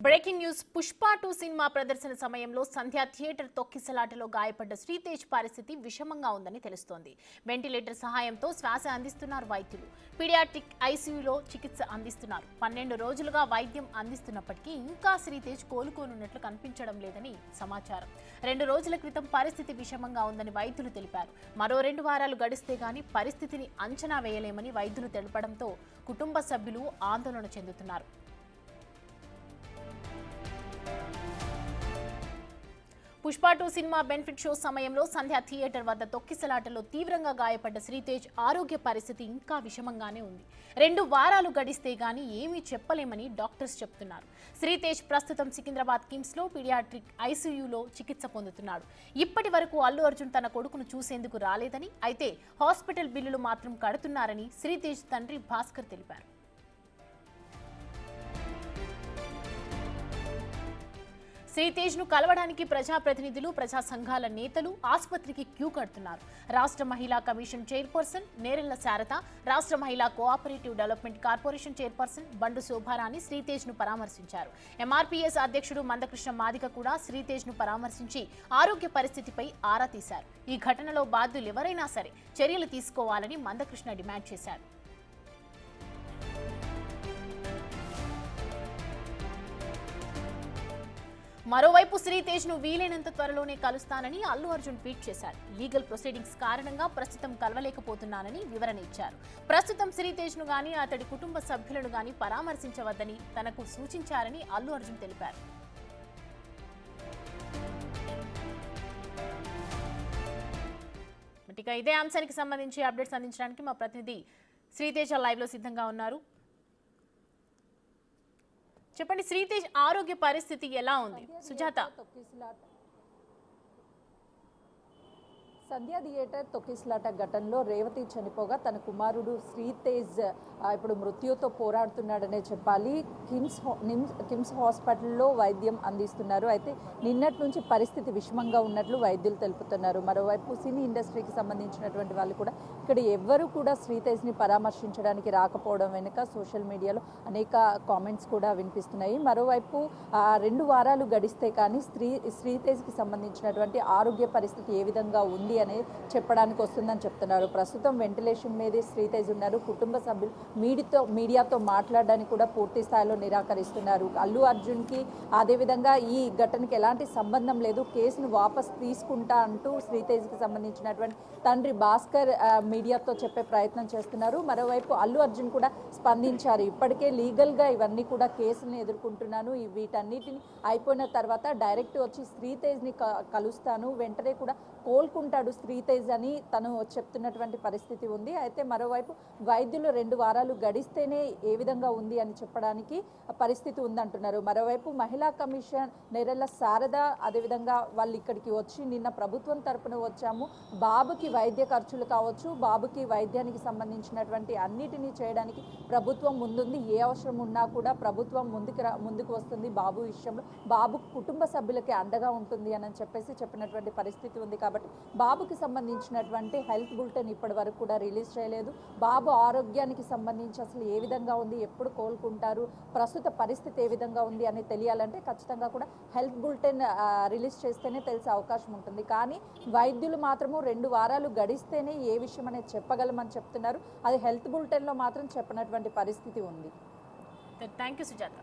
Breaking news Pushpa 2 cinema ప్రదర్శన సమయంలో సంధ్య theatre తొక్కిసలాటలో గాయపడ్డ శ్రీతేజ్ పరిస్థితి విషమంగా ఉందని తెలుస్తోంది. వెంటిలేటర్ సహాయంతో శ్వాస అందిస్తున్నారు వైద్యులు. పీడియాట్రిక్ ఐసీయూలో చికిత్స అందిస్తున్నారు. 12 రోజులుగా వైద్యం అందిస్తున్నప్పటికీ ఇంకా శ్రీతేజ్ కోలుకోనున్నట్లు కనిపించడం లేదని సమాచారం. 2 రోజుల క్రితం పరిస్థితి విషమంగా ఉందని వైద్యులు తెలిపారు. మరో 2 వారాలు గడిస్తే గానీ పరిస్థితిని అంచనా వేయలేమని వైద్యులు తెలపడంతో కుటుంబ సభ్యులు ఆందోళన చెందుతున్నారు. పుష్ప 2 సినిమా బెనిఫిట్ షో సమయంలో సంధ్య థియేటర్ వద్ద తొక్కిసలాటలో తీవ్రంగా గాయపడ్డ శ్రీతేజ్ ఆరోగ్య పరిస్థితి ఇంకా విషమంగానే ఉంది. 2 వారాలు గడిస్తే గానీ ఏమీ చెప్పలేమని డాక్టర్స్ చెప్తున్నారు. శ్రీతేజ్ ప్రస్తుతం సికింద్రాబాద్ కిమ్స్ లో పీడియాట్రిక్ ఐసీయూలో చికిత్స పొందుతున్నాడు. ఇప్పటి వరకు అల్లు అర్జున్ తన కొడుకును చూసేందుకు రాలేదని, అయితే హాస్పిటల్ బిల్లులు మాత్రం కడుతున్నారని శ్రీతేజ్ తండ్రి భాస్కర్ తెలిపారు. శ్రీతేజ్ ను కలవడానికి ప్రజాప్రతినిధులు, ప్రజా సంఘాల నేతలు ఆసుపత్రికి క్యూ కడుతున్నారు. రాష్ట్ర మహిళా కమిషన్ చైర్పర్సన్ నేరెళ్ల శారద, రాష్ట్ర మహిళా కోఆపరేటివ్ డెవలప్మెంట్ కార్పొరేషన్ చైర్పర్సన్ బండు శోభారాణి శ్రీతేజ్ ను పరామర్శించారు. ఎంఆర్పీఎస్ అధ్యక్షుడు మందకృష్ణ మాదిగ కూడా శ్రీతేజ్ ను పరామర్శించి ఆరోగ్య పరిస్థితిపై ఆరా తీశారు. ఈ ఘటనలో బాధ్యులు ఎవరైనా సరే చర్యలు తీసుకోవాలని మందకృష్ణ డిమాండ్ చేశారు. మరోవైపు శ్రీతేజ్ ను వీలైనంత త్వరలోనే కలుస్తానని అల్లు అర్జున్ ట్వీట్ చేశారు. లీగల్ ప్రొసీడింగ్స్ కారణంగా ప్రస్తుతం కలవలేకపోతున్నానని వివరణ ఇచ్చారు. ప్రస్తుతం శ్రీతేజ్ ను గానీ అతడి కుటుంబ సభ్యులను గానీ పరామర్శించవద్దని తనకు సూచించారని అల్లు అర్జున్ తెలిపారు. ఇదే అంశానికి సంబంధించి అప్డేట్స్ అందించడానికి మా ప్రతినిధి శ్రీతేజ్ లైవ్ లో సిద్ధంగా ఉన్నారు. చెప్పండి, శ్రీతేజ్ ఆరోగ్య పరిస్థితి ఎలా ఉంది? సుజాత. సంధ్య థియేటర్ తొక్కిసలాట ఘటనలో రేవతి చనిపోగా తన కుమారుడు శ్రీతేజ్ ఇప్పుడు మృత్యుతో పోరాడుతున్నాడనే చెప్పాలి. కిమ్స్ హాస్పిటల్లో వైద్యం అందిస్తున్నారు. అయితే నిన్నటి నుంచి పరిస్థితి విషమంగా ఉన్నట్లు వైద్యులు తెలుపుతున్నారు. మరోవైపు సినీ ఇండస్ట్రీకి సంబంధించినటువంటి వాళ్ళు కూడా ఇక్కడ ఎవ్వరూ కూడా శ్రీతేజ్ని పరామర్శించడానికి రాకపోవడం వెనుక సోషల్ మీడియాలో అనేక కామెంట్స్ కూడా వినిపిస్తున్నాయి. మరోవైపు 2 వారాలు గడిస్తే కానీ శ్రీతేజ్కి సంబంధించినటువంటి ఆరోగ్య పరిస్థితి ఏ విధంగా ఉంది అనేది చెప్పడానికి వస్తుందని చెప్తున్నారు. ప్రస్తుతం వెంటిలేషన్ మీదే శ్రీతేజ్ ఉన్నారు. కుటుంబ సభ్యులు మీడియాతో మాట్లాడడానికి కూడా పూర్తి స్థాయిలో నిరాకరిస్తున్నారు. అల్లు అర్జున్కి అదేవిధంగా ఈ ఘటనకి ఎలాంటి సంబంధం లేదు, కేసును వాపస్ తీసుకుంటా అంటూ శ్రీతేజ్కి సంబంధించినటువంటి తండ్రి భాస్కర్ మీడియాతో చెప్పే ప్రయత్నం చేస్తున్నారు. మరోవైపు అల్లు అర్జున్ కూడా స్పందించారు. ఇప్పటికే లీగల్గా ఇవన్నీ కూడా కేసులను ఎదుర్కొంటున్నాను, వీటన్నిటిని అయిపోయిన తర్వాత డైరెక్ట్ వచ్చి శ్రీతేజ్ని కలుస్తాను, వెంటనే కూడా కోలుకుంటాడు శ్రీతేజ్ అని తను చెప్తున్నటువంటి పరిస్థితి ఉంది. అయితే మరోవైపు వైద్యులు 2 వారాలు గడిస్తేనే ఏ విధంగా ఉంది అని చెప్పడానికి పరిస్థితి ఉందంటున్నారు. మరోవైపు మహిళా కమిషన్ నేరెళ్ల శారద అదేవిధంగా వాళ్ళు ఇక్కడికి వచ్చి నిన్న ప్రభుత్వం తరపున వచ్చాము, బాబుకి వైద్య ఖర్చులు కావచ్చు, బాబుకి వైద్యానికి సంబంధించినటువంటి అన్నిటినీ చేయడానికి ప్రభుత్వం ముందుంది, ఏ అవసరం ఉన్నా కూడా ప్రభుత్వం ముందుకు వస్తుంది, బాబు విషయంలో బాబు కుటుంబ సభ్యులకి అండగా ఉంటుంది అని చెప్పేసి చెప్పినటువంటి పరిస్థితి ఉంది. కాబట్టి బాబుకి సంబంధించినటువంటి హెల్త్ బులెటిన్ ఇప్పటి వరకు కూడా రిలీజ్ చేయలేదు. బాబు ఆరోగ్యానికి సంబంధించి అసలు ఏ విధంగా ఉంది, ఎప్పుడు కోలుకుంటారు, ప్రస్తుత పరిస్థితి ఏ విధంగా ఉంది అని తెలియాలంటే ఖచ్చితంగా కూడా హెల్త్ బులెటిన్ రిలీజ్ చేస్తేనే తెలిసే అవకాశం ఉంటుంది. కానీ వైద్యులు మాత్రము 2 వారాలు గడిస్తేనే ఏ విషయం అనేది చెప్పగలమని చెప్తున్నారు. అది హెల్త్ బులెటిన్లో మాత్రం చెప్పినటువంటి పరిస్థితి ఉంది. Thank you Sujatha.